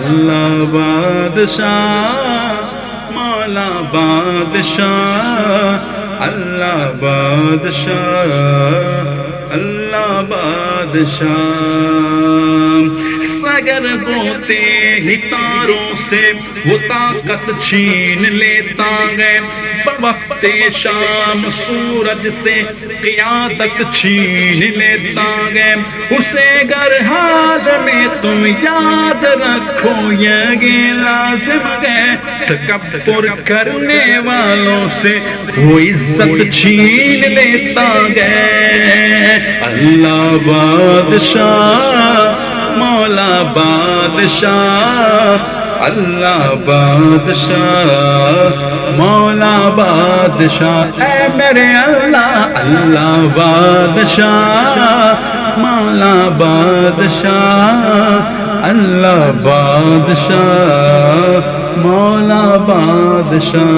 اللہ بادشاہ مولا بادشاہ اللہ بادشاہ اللہ بادشاہ اگر بوتے ہی تاروں سے وہ طاقت چھین لیتا ہے بوقت شام سورج سے قیادت چھین لیتا ہے اسے گر حال میں تم یاد رکھو یہ لازم ہے تکبر کرنے والوں سے وہ عزت چھین لیتا ہے اللہ بادشاہ مولا بادشاہ اللہ بادشاہ مولا بادشاہ اے میرے اللہ اللہ بادشاہ مولا بادشاہ اللہ بادشاہ مولا بادشاہ